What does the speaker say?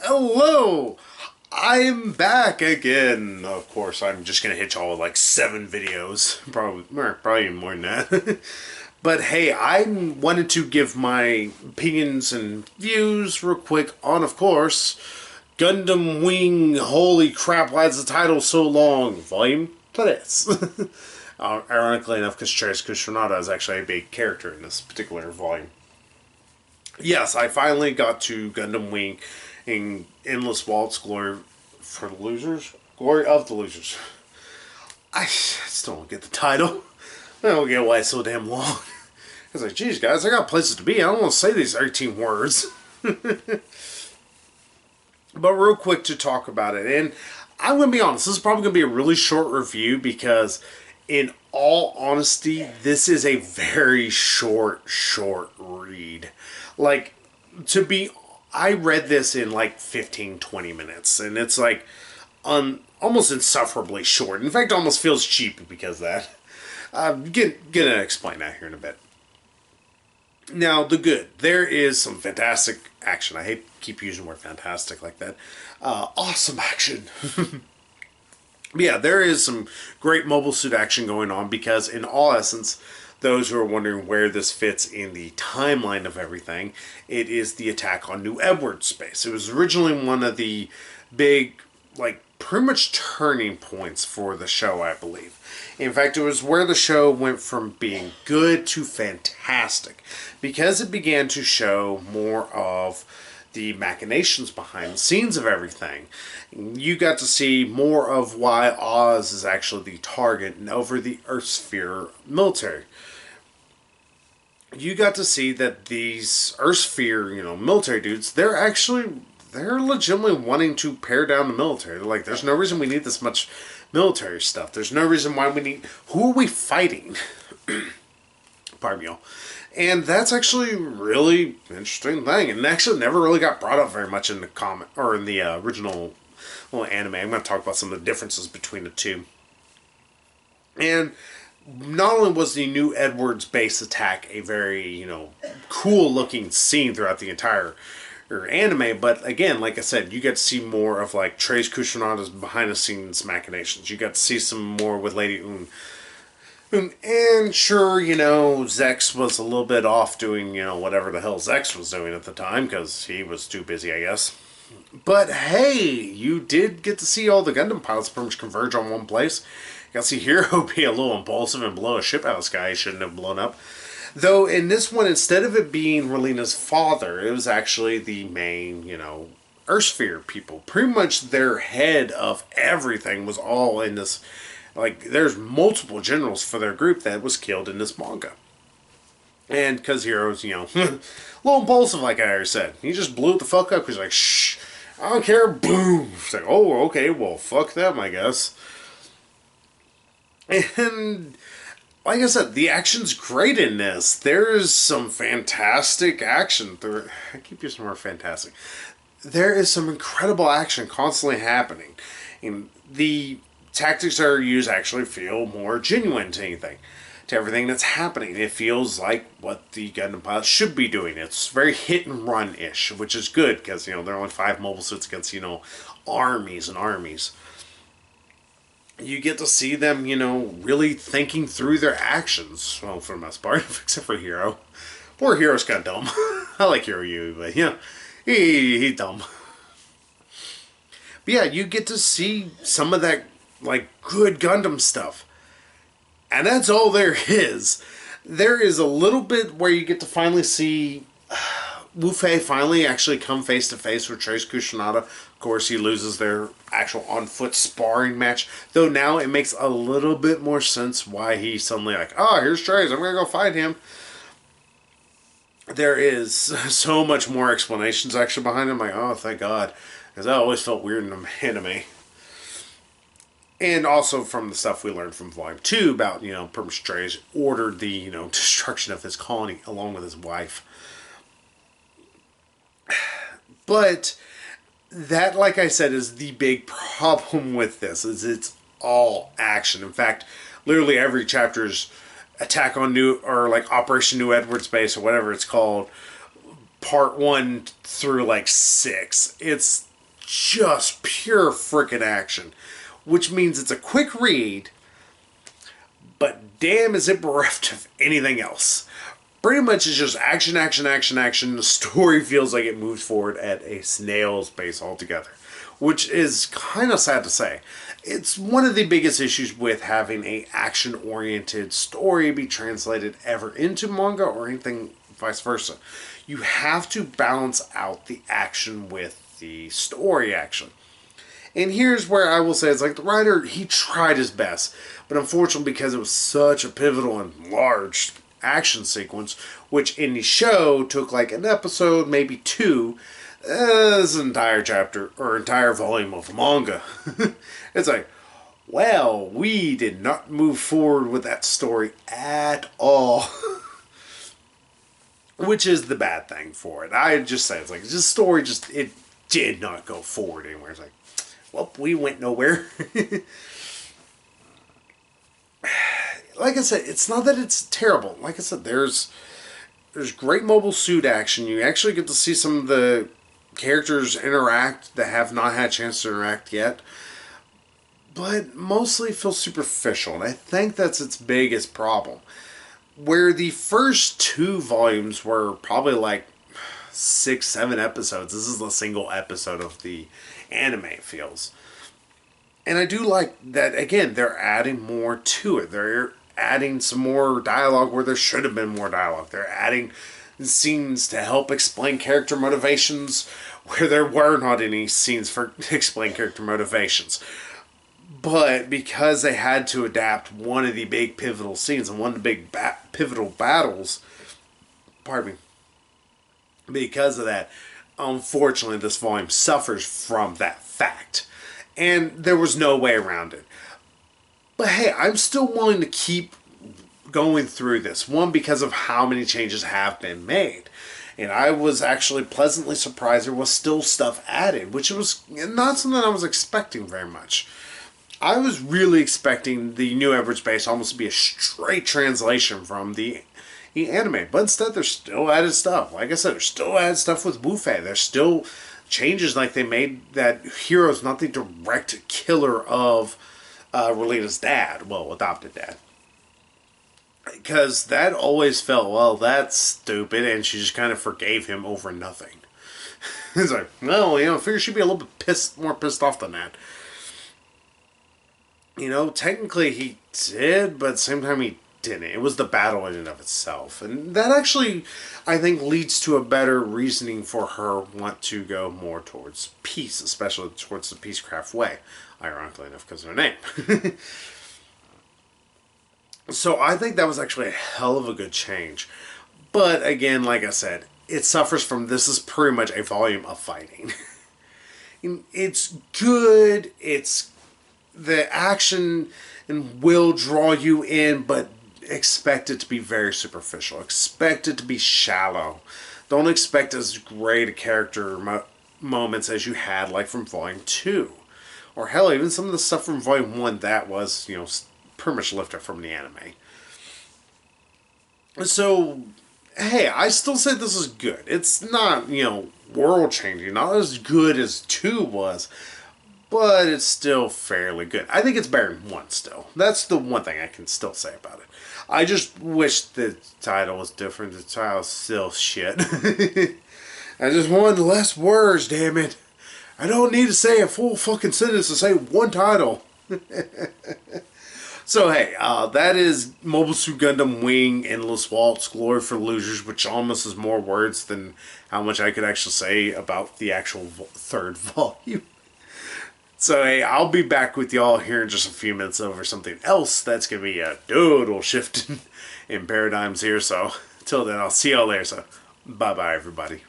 Hello! I'm back again. Of course, I'm just gonna hit y'all with like 7 videos. Probably even more than that. But hey, I wanted to give my opinions and views real quick on, of course, Gundam Wing. Holy crap, why is the title so long? Volume to this. Ironically enough, because Trace Kushionada is actually a big character in this particular volume. Yes, I finally got to Gundam Wing in Endless Waltz, Glory for the Losers? Glory of the Losers. I still don't get the title. I don't get why it's so damn long. I was like, geez, guys, I got places to be. I don't want to say these 18 words. But real quick to talk about it, and I'm going to be honest, this is probably going to be a really short review because, in all honesty, this is a very short read. Like, I read this in like 15, 20 minutes, and it's like almost insufferably short. In fact, it almost feels cheap because of that. I'm gonna explain that here in a bit. Now, the good. There is some fantastic action. I hate to keep using the word fantastic like that. Awesome action. Yeah, there is some great mobile suit action going on because, in all essence, those who are wondering where this fits in the timeline of everything, it is the attack on New Edward space. It was originally one of the big, like, pretty much turning points for the show, I believe. In fact, it was where the show went from being good to fantastic because it began to show more of the machinations behind the scenes of everything. You got to see more of why Oz is actually the target and over the Earth Sphere military. You got to see that these Earth Sphere, military dudes, they're legitimately wanting to pare down the military. They're like, there's no reason we need this much military stuff. There's no reason why we need... Who are we fighting? Pardon me, y'all. And that's actually a really interesting thing. And actually never really got brought up very much in the comic, or in the original little anime. I'm going to talk about some of the differences between the two. And not only was the New Edwards base attack a very, cool looking scene throughout the entire anime, but again, like I said, you get to see more of like Trace Kushionada's behind the scenes machinations. You got to see some more with Lady Un. And sure, Zex was a little bit off doing, whatever the hell Zex was doing at the time, because he was too busy, I guess. But hey, you did get to see all the Gundam pilots pretty much converge on one place. You got to see Hero be a little impulsive and blow a ship out of the sky he shouldn't have blown up. Though in this one, instead of it being Relina's father, it was actually the main, Earthsphere people. Pretty much their head of everything was all in this. Like, there's multiple generals for their group that was killed in this manga. And because Hero's, a little impulsive, like I already said. He just blew it the fuck up. He's like, shh, I don't care, boom. It's like, oh, okay, well, fuck them, I guess. And like I said, the action's great in this. There's some fantastic action. I keep using the word fantastic. There is some incredible action constantly happening. And the tactics that are used actually feel more genuine to everything that's happening. It feels like what the Gundam pilots should be doing. It's very hit and run-ish, which is good because, there are only 5 mobile suits against, armies and armies. You get to see them, really thinking through their actions. Well, for the most part, except for Hero. Poor Hero's kind of dumb. I like Hero Yui, but he's dumb. But yeah, you get to see some of that, like, good Gundam stuff. And that's all there is. There is a little bit where you get to finally see Wu Fei finally actually come face to face with Trace Kushionada. Of course, he loses their actual on-foot sparring match. Though now it makes a little bit more sense why he's suddenly like, oh, here's Trace, I'm going to go fight him. There is so much more explanations actually behind him. Like, oh, thank God. Because I always felt weird in the anime. And also from the stuff we learned from Volume 2 about, pretty much Trace ordered the, destruction of his colony along with his wife. But that, like I said, is the big problem with this, is it's all action. In fact, literally every chapter's attack on Operation New Edwards Base, or whatever it's called, part 1 through like 6. It's just pure frickin' action, which means it's a quick read, but damn is it bereft of anything else. Pretty much it's just action, action, action, action. The story feels like it moves forward at a snail's pace altogether, which is kind of sad to say. It's one of the biggest issues with having a action-oriented story be translated ever into manga or anything vice versa. You have to balance out the action with the story action. And here's where I will say, it's like the writer, he tried his best, but unfortunately because it was such a pivotal and large action sequence, which in the show took like an episode, maybe two, as an entire chapter or entire volume of manga. It's like, well, we did not move forward with that story at all. Which is the bad thing for it. I just say, it's like, this story just, it did not go forward anywhere. It's like, well, we went nowhere. Like I said, it's not that it's terrible. Like I said, there's great mobile suit action. You actually get to see some of the characters interact that have not had a chance to interact yet. But mostly feels superficial. And I think that's its biggest problem. Where the first two volumes were probably like 6, 7 episodes. This is a single episode of the anime, it feels. And I do like that, again, they're adding more to it. They're adding some more dialogue where there should have been more dialogue. They're adding scenes to help explain character motivations where there were not any scenes for explain character motivations. But because they had to adapt one of the big pivotal scenes and one of the big pivotal battles, pardon me, because of that, unfortunately this volume suffers from that fact. And there was no way around it. But hey, I'm still willing to keep going through this. One, because of how many changes have been made. And I was actually pleasantly surprised there was still stuff added, which was not something I was expecting very much. I was really expecting the new Edwards base almost to be a straight translation from the anime. But instead, there's still added stuff. Like I said, there's still added stuff with Wufei. There's still changes like they made that Hero's not the direct killer of Relita's dad. Well, adopted dad. Because that always felt, well, that's stupid, and she just kind of forgave him over nothing. It's like, well, I figure she'd be a little bit more pissed off than that. Technically he did, but at the same time he didn't. It was the battle in and of itself. And that actually, I think, leads to a better reasoning for her want to go more towards peace, especially towards the Peacecraft way. Ironically enough, because of her name. So I think that was actually a hell of a good change. But again, like I said, it suffers from this is pretty much a volume of fighting. It's good, the action and will draw you in, but expect it to be very superficial. Expect it to be shallow. Don't expect as great a character moments as you had like from Volume 2. Or hell, even some of the stuff from Volume 1 that was, pretty much lifted from the anime. So, hey, I still say this is good. It's not, world-changing. Not as good as 2 was. But it's still fairly good. I think it's better than 1 still. That's the one thing I can still say about it. I just wish the title was different. The title's still shit. I just wanted less words, damn it. I don't need to say a full fucking sentence to say one title. So hey, that is Mobile Suit Gundam Wing Endless Waltz Glory for Losers, which almost is more words than how much I could actually say about the actual third volume. So hey, I'll be back with y'all here in just a few minutes over something else that's going to be a total shift in paradigms here. So until then, I'll see y'all later. So bye-bye, everybody.